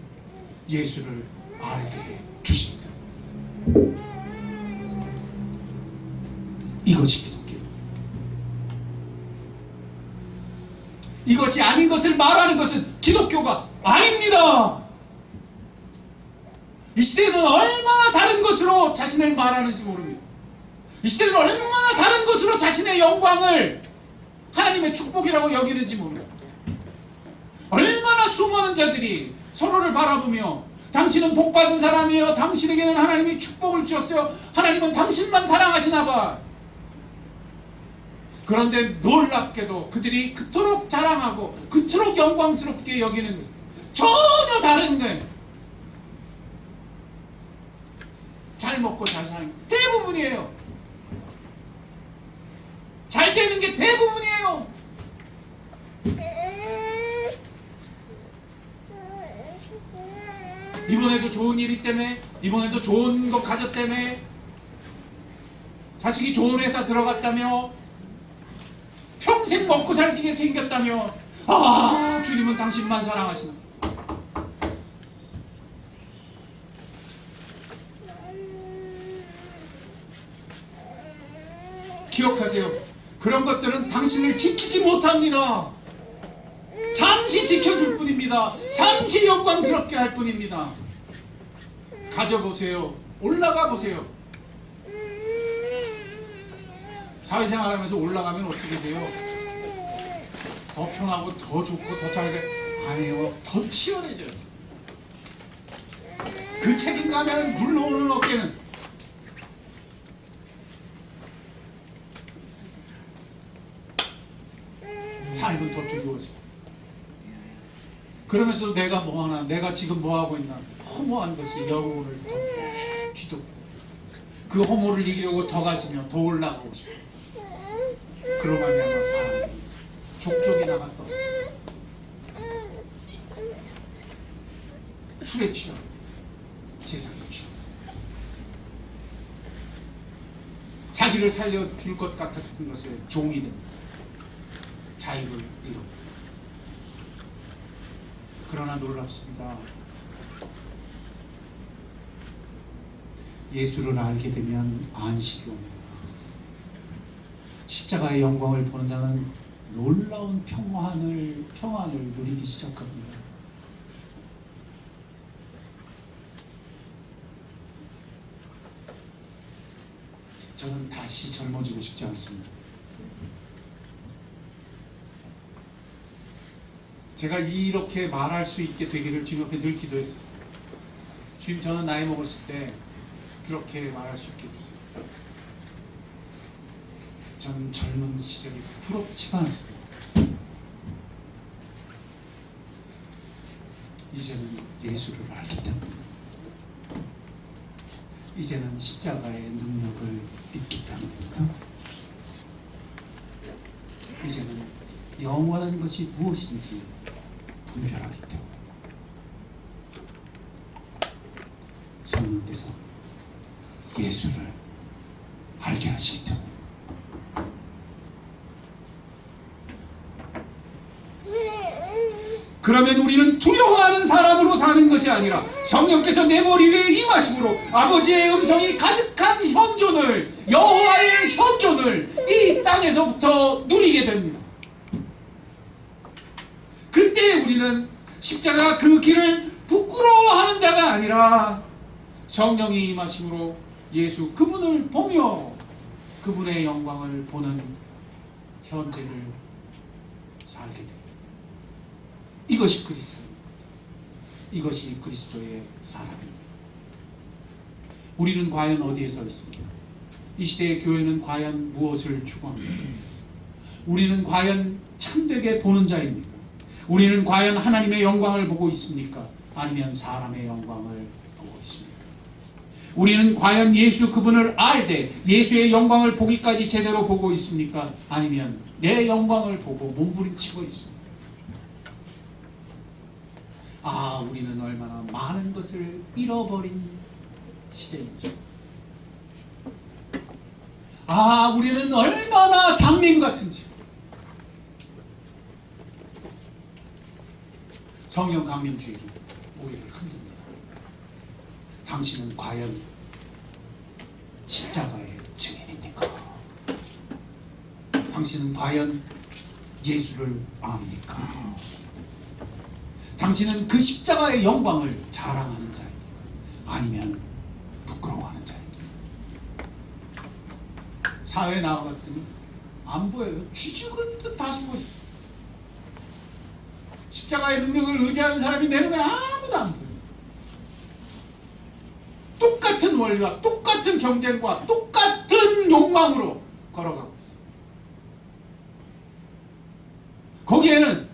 Speaker 1: 예수를 알게 해 주십니다. 이것이 기독교. 이것이 아닌 것을 말하는 것은 기독교가 아닙니다. 이 시대는 얼마나 다른 것으로 자신을 말하는지 모릅니다. 이 시대는 얼마나 다른 것으로 자신의 영광을 하나님의 축복이라고 여기는지 모릅니다. 얼마나 수많은 자들이 서로를 바라보며 당신은 복받은 사람이에요. 당신에게는 하나님이 축복을 주셨어요. 하나님은 당신만 사랑하시나 봐. 그런데 놀랍게도 그들이 그토록 자랑하고 그토록 영광스럽게 여기는 것 전혀 다른 거예요. 잘 먹고 잘 사는 게 대부분이에요. 잘 되는 게 대부분이에요. 이번에도 좋은 일이 때문에, 이번에도 좋은 거 가졌다며, 자식이 좋은 회사 들어갔다며, 평생 먹고 살게 생겼다며, 아, 주님은 당신만 사랑하시나. 기억하세요. 그런 것들은 당신을 지키지 못합니다. 잠시 지켜줄 뿐입니다. 잠시 영광스럽게 할 뿐입니다. 가져보세요. 올라가 보세요. 사회생활하면서 올라가면 어떻게 돼요? 더 편하고 더 좋고 더 잘돼. 아니에요. 더 치열해져요. 그 책임감에는 물러오는 어깨는 삶은 더 즐거워져. 그러면서도 내가 뭐하나, 내가 지금 뭐하고 있나, 허무한 것이 영혼을 더 뒤덮고, 그 허무를 이기려고 더 가시며 더 올라가고 싶어. 그러고 말미암아 사람이 족족이 나갔다. 술에 취하, 세상에 취하, 자기를 살려줄 것 같았던 것에 종이 됩니다. 자유를 잃어. 그러나 놀랍습니다. 예수를 알게 되면 안식이 옵니다. 십자가의 영광을 보는 자는 놀라운 평안을 누리기 시작합니다. 저는 다시 젊어지고 싶지 않습니다. 제가 이렇게 말할 수 있게 되기를 주님 앞에 늘 기도했었어요. 주님, 저는 나이 먹었을 때 그렇게 말할 수 있게 해주세요. 저는 젊은 시절이 부럽지가 않습니다. 이제는 예수를 알기 때문에, 이제는 십자가의 능력을 믿기 때문입니다. 이제는 영원한 것이 무엇인지 분별하기 때문에 성령께서 예수를 알게 하시기 때문에. 그러면 우리는 두려워하는 사람으로 사는 것이 아니라 성령께서 내 머리 위에 임하심으로 아버지의 음성이 가득한 현존을, 여호와의 현존을 이 땅에서부터 누리게 됩니다. 그때 우리는 십자가 그 길을 부끄러워하는 자가 아니라 성령이 임하심으로 예수 그분을 보며 그분의 영광을 보는 현재를 살게 됩니다. 이것이 그리스도입니다. 이것이 그리스도의 사람입니다. 우리는 과연 어디에 서 있습니까? 이 시대의 교회는 과연 무엇을 추구합니까? 우리는 과연 참되게 보는 자입니까? 우리는 과연 하나님의 영광을 보고 있습니까? 아니면 사람의 영광을 보고 있습니까? 우리는 과연 예수 그분을 알되 예수의 영광을 보기까지 제대로 보고 있습니까? 아니면 내 영광을 보고 몸부림치고 있습니까? 우리는 얼마나 많은 것을 잃어버린 시대인지. 우리는 얼마나 장님 같은지. 성령 강림주의로 우리를 흔듭니다. 당신은 과연 십자가의 증인입니까? 당신은 과연 예수를 압니까? 당신은 그 십자가의 영광을 자랑하는 자입니까? 아니면 부끄러워하는 자입니까? 사회에 나와봤더니 안 보여요. 쥐죽은 듯 다 죽어 있어. 십자가의 능력을 의지하는 사람이 내 눈에 아무도 안 보여. 똑같은 원리와 똑같은 경쟁과 똑같은 욕망으로 걸어가고 있어. 거기에는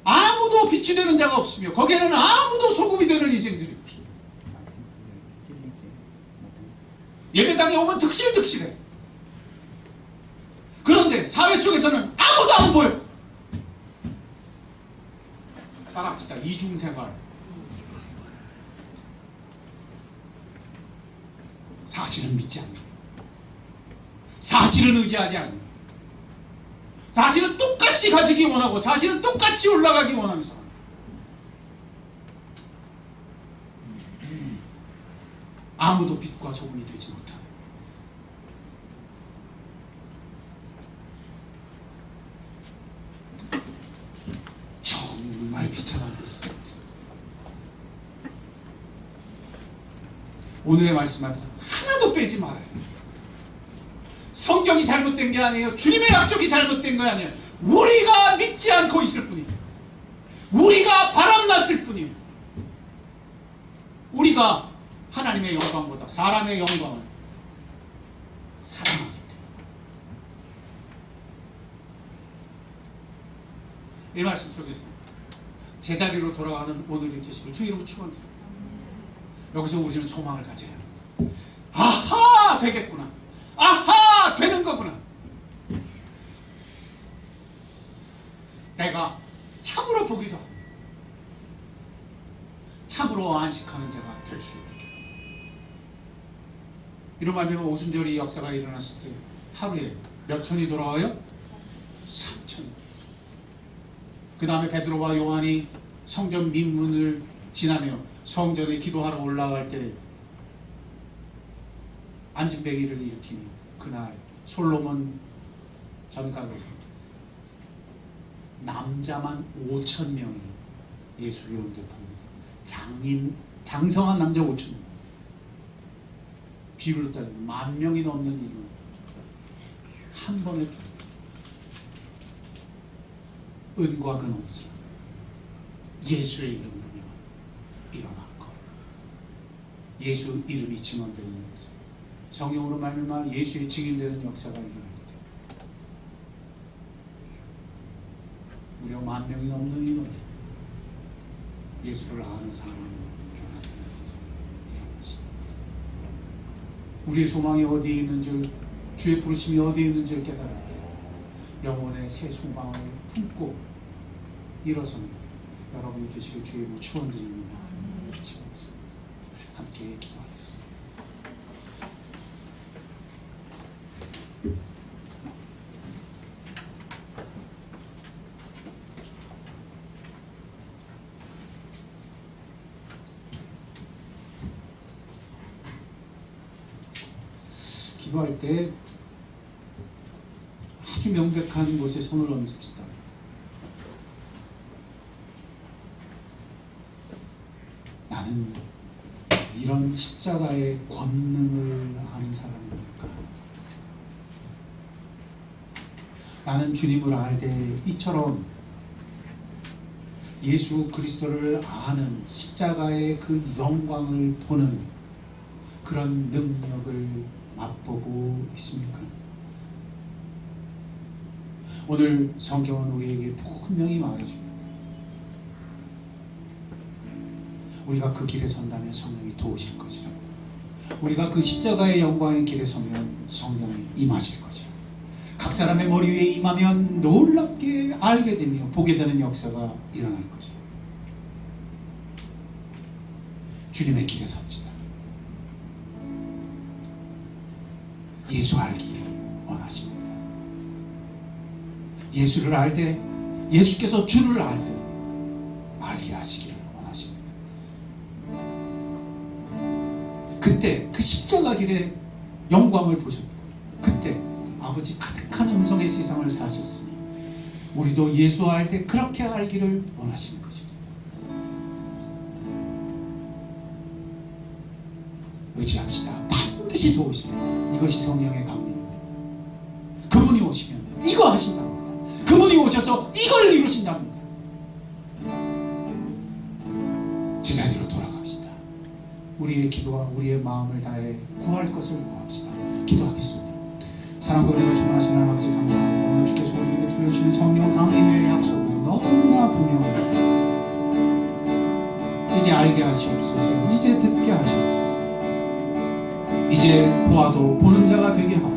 Speaker 1: 아무도 빛이 되는 자가 없으며 거기에는 아무도 소금이 되는 인생들이 없어. 예배당에 오면 득실득실해. 그런데 사회 속에서는 아무도 안 보여. 따라합시다. 이중생활. 사실은 믿지 않는, 사실은 의지하지 않는, 사실은 똑같이 가지기 원하고 사실은 똑같이 올라가기 원하는 사람. 아무도 빛과 소금이 되지 못하는, 정말 비참한 그렇습니다. 오늘의 말씀에서 하나도 빼지 말아야 돼요. 성경이 잘못된 게 아니에요. 주님의 약속이 잘못된 거 아니에요. 우리가 믿지 않고 있을 뿐이에요. 우리가 바람났을 뿐이에요. 우리가 하나님의 영광보다 사람의 영광을 사랑하기 때문에. 이 말씀 속에서 제자리로 돌아가는 오늘의 되시길 주 이름으로 축원드립니다. 여기서 우리는 소망을 가져야 합니다. 아하! 되겠구나. 아하! 되는 거구나. 내가 참으로 보기도 하고 참으로 안식하는 자가 될 수 있게. 이런 말미암아 오순절이 역사가 일어났을 때 하루에 몇 천이 돌아와요? 3천. 그 다음에 베드로와 요한이 성전 민문을 지나며 성전에 기도하러 올라갈 때 안진뱅이를 일으키니 그날 솔로몬 전각에서 남자만 5천 명이 예수를 영접합니다. 장성한 남자 5천 명. 비율로 따지면 10,000명이 넘는 일은 한 번에 은과 근없이 예수의 이름으로 일어난 것. 예수 이름이 증언되는 역사. 성령으로 말미암아 예수의 증인되는 역사가 일어날 때 무려 10,000명이 넘는 인원 예수를 아는 사람으로 변화되는 역사가 일어나지. 우리의 소망이 어디에 있는지, 주의 부르심이 어디에 있는지를 깨달을 때 영혼의 새 소망을 품고 일어서는 여러분이 되시길 주의 이름으로 축원드립니다. 함께 기도하겠습니다. 기도할 때 아주 명백한 곳에 손을 얹읍시다. 나는 이런 십자가의 권능을 아는 사람입니까? 나는 주님을 알 때 이처럼 예수 그리스도를 아는 십자가의 그 영광을 보는 그런 능력을 맛보고 있습니까? 오늘 성경은 우리에게 분명히 말해줍니다. 우리가 그 길에 선다면 성령이 도우실 것이라고. 우리가 그 십자가의 영광의 길에 서면 성령이 임하실 것이라고. 각 사람의 머리 위에 임하면 놀랍게 알게 되며 보게 되는 역사가 일어날 것이라고. 주님의 길에 섭시다. 예수 알기를 원하십니다. 예수를 알 때 예수께서 주를 알 때 알게 하시기를 원하십니다. 그때 그 십자가 길에 영광을 보셨고 그때 아버지 가득한 음성의 세상을 사셨으니 우리도 예수 알 때 그렇게 알기를 원하시는 것입니다. 의지합시다. 반드시 도우십니다. 이것이 성령의 강림입니다. 그분이 오시면 이거 하신답니다. 그분이 오셔서 이걸 이루신답니다. 제자리로 돌아갑시다. 우리의 기도와 우리의 마음을 다해 구할 것을 구합시다. 기도하겠습니다. 사랑과 은혜로 충만하신 아버지 감사합니다. 오늘 주께서 우리에게 들려주시는 성령 강림의 약속은 너무나 분명합니다. 이제 알게 하시옵소서. 이제 듣게 하시옵소서. 이제 보아도 보는 자가 되게 하옵소서.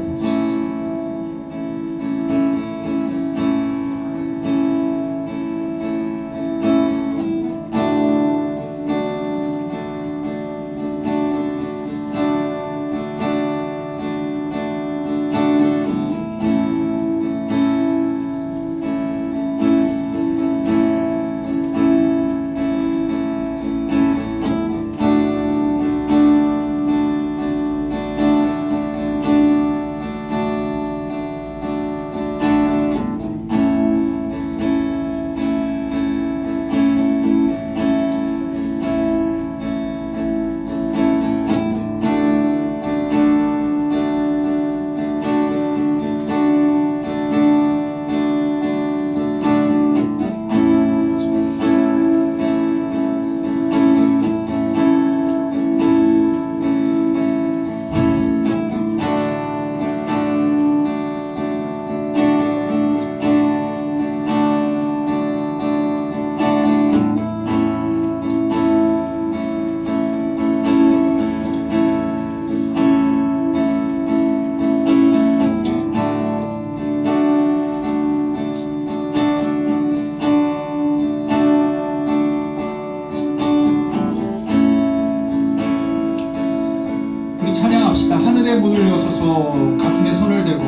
Speaker 1: 하늘의 문을 여소서 가슴에 손을 대고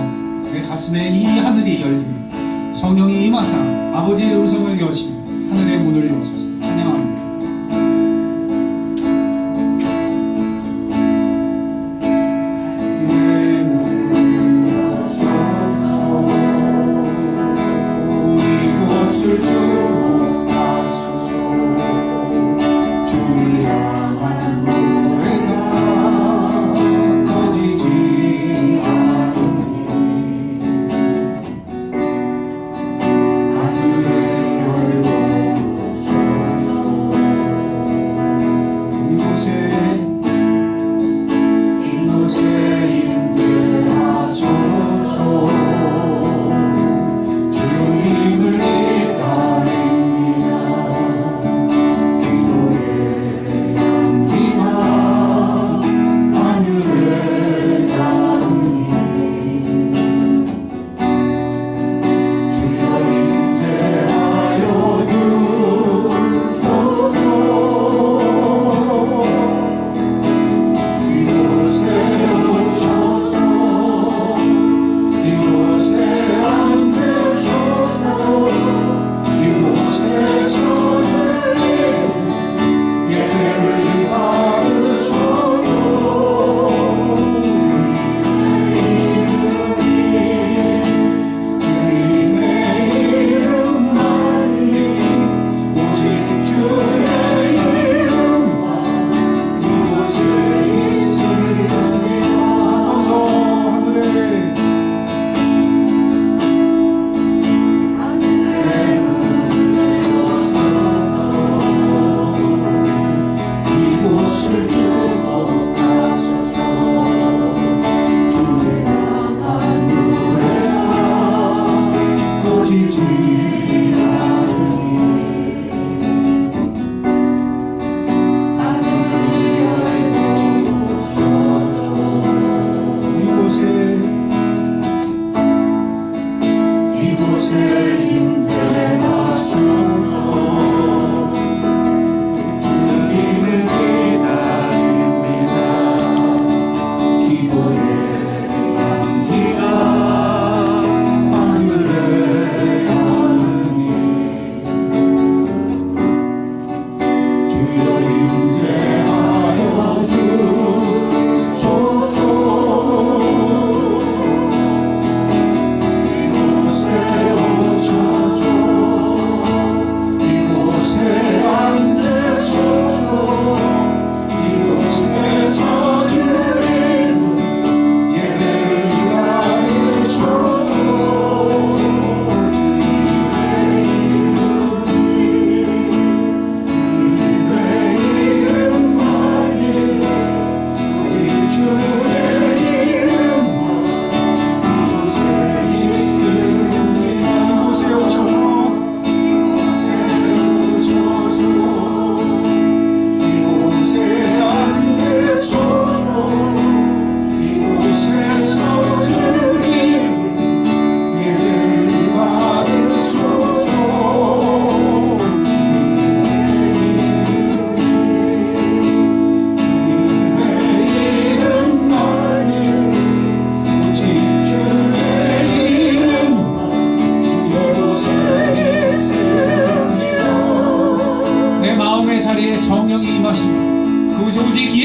Speaker 1: 내 가슴에 이 하늘이 열리며 성령이 임하사 아버지의 음성을 여시며 하늘의 문을 여소서 찬양합니다.
Speaker 2: 하늘의 열려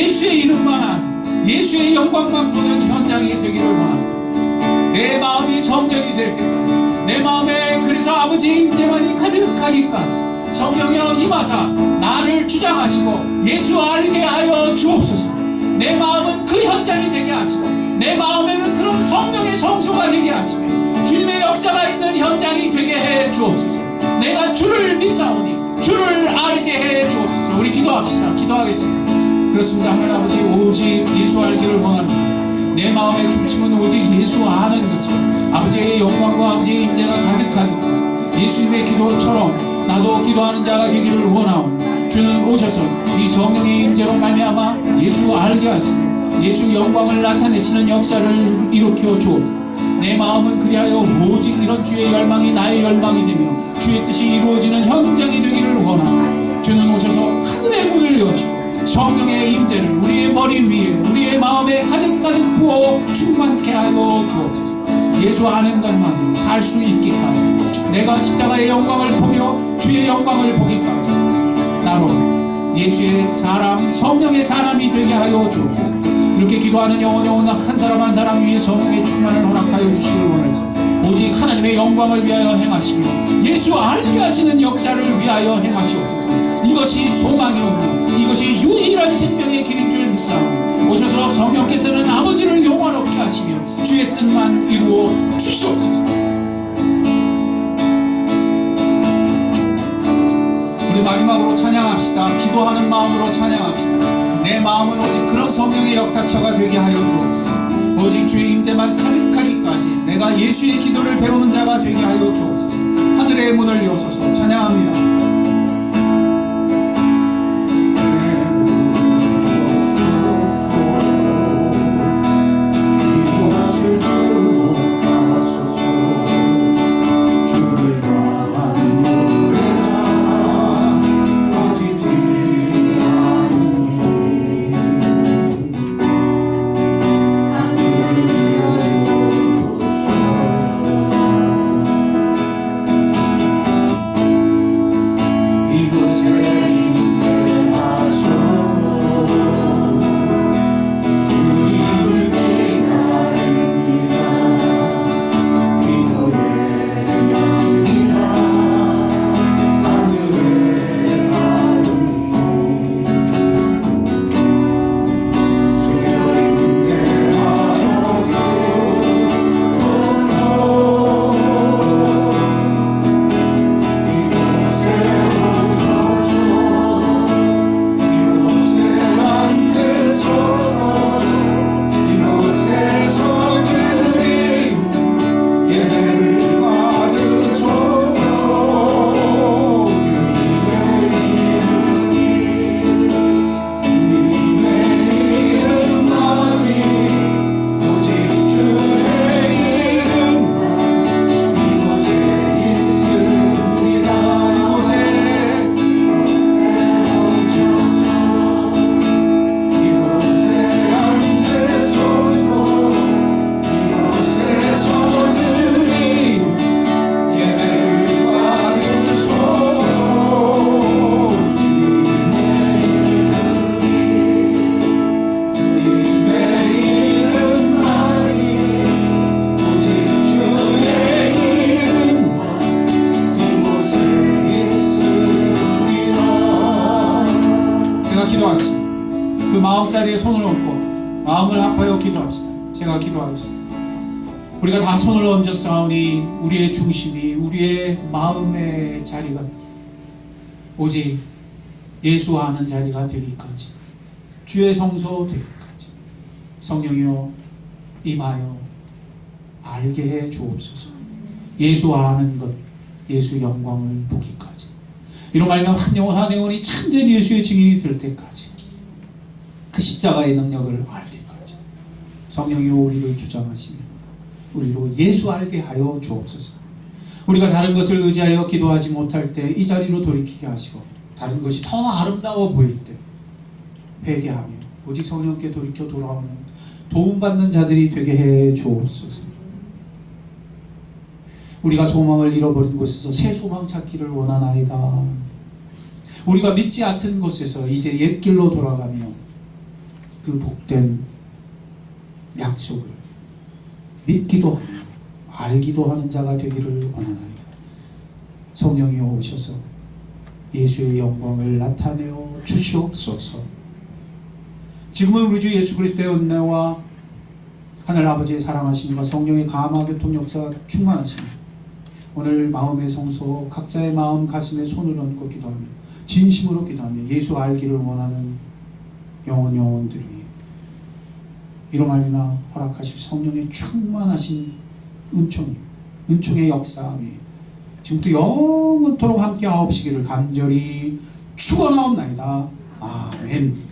Speaker 1: 예수의 이름만, 예수의 영광만 보는 현장이 되기를 원합니다. 내 마음이 성전이 될 때까지, 내 마음에 그래서 아버지의 임재만이 가득하기까지 성령여 임하사 나를 주장하시고 예수 알게 하여 주옵소서. 내 마음은 그 현장이 되게 하시고 내 마음에는 그런 성령의 성소가 되게 하시며 주님의 역사가 있는 현장이 되게 해 주옵소서. 내가 주를 믿사오니 주를 알게 해 주옵소서. 우리 기도합시다. 기도하겠습니다. 그렇습니다. 하나님 아버지, 오직 예수 알기를 원합니다. 내 마음의 중심은 오직 예수 아는 것이요 아버지의 영광과 아버지의 임재가 가득하기까지 예수님의 기도처럼 나도 기도하는 자가 되기를 원하오니 주는 오셔서 이 성령의 임재로 말미암아 예수 알게 하시며 예수 영광을 나타내시는 역사를 일으켜 주옵소서. 내 마음은 그리하여 오직 이런 주의 열망이 나의 열망이 되며 주의 뜻이 이루어지는 현장이 되기를 원하오니 주는 오셔서 하늘의 문을 여시고 성령의 임재를 우리의 머리 위에 우리의 마음에 가득가득 부어 충만케 하여 주옵소서. 예수 아는 것만 살 수 있기까지 내가 십자가의 영광을 보며 주의 영광을 보기까지 나로 예수의 사람, 성령의 사람이 되게 하여 주옵소서. 이렇게 기도하는 영혼 한 사람 한 사람 위에 성령의 충만을 허락하여 주시길 원하옵소서. 오직 하나님의 영광을 위하여 행하시며 예수 알게 하시는 역사를 위하여 행하시옵소서. 이것이 소망이오며 이것이 유일한 생명의 길인 줄 믿사오니 오셔서 성령께서는 아버지를 영원롭게 하시며 주의 뜻만 이루어 주시옵소서. 우리 마지막으로 찬양합시다. 기도하는 마음으로 찬양합시다. 내 마음은 오직 그런 성령의 역사처가 되게 하여 주옵소서. 오직 주의 임재만 가득하기까지 내가 예수의 기도를 배우는 자가 되게 하여 주옵소서. 하늘의 문을 여소서. 찬양합니다. 그 마음자리에 손을 얹고 마음을 합하여 기도합시다. 제가 기도하겠습니다. 우리가 다 손을 얹었사오니 우리의 중심이 우리의 마음의 자리가 오직 예수 아는 자리가 되기까지 주의 성소 되기까지 성령이여 임하여 알게 해 주옵소서. 예수 아는 것, 예수 영광을 보기까지 이로 말하면 한 영혼 한 영혼이 참된 예수의 증인이 될 때까지 그 십자가의 능력을 알기까지 성령이 우리를 주장하시며 우리로 예수 알게 하여 주옵소서. 우리가 다른 것을 의지하여 기도하지 못할 때 이 자리로 돌이키게 하시고 다른 것이 더 아름다워 보일 때 회개하며 오직 성령께 돌이켜 돌아오는 도움받는 자들이 되게 해 주옵소서. 우리가 소망을 잃어버린 곳에서 새 소망 찾기를 원하나이다. 우리가 믿지 않던 곳에서 이제 옛 길로 돌아가며 그 복된 약속을 믿기도 하며 알기도 하는 자가 되기를 원하나이다. 성령이 오셔서 예수의 영광을 나타내어 주시옵소서. 지금은 우리 주 예수 그리스도의 은혜와 하늘 아버지의 사랑하심과 성령의 감화 교통 역사가 충만하시니 오늘 마음의 성소 각자의 마음 가슴에 손을 얹고 기도하며 진심으로 기도하며 예수 알기를 원하는 영혼들이 이로 말미암아 허락하실 성령의 충만하신 은총의 역사함이 지금부터 영원토록 함께 하옵시기를 간절히 축원하옵나이다. 아멘.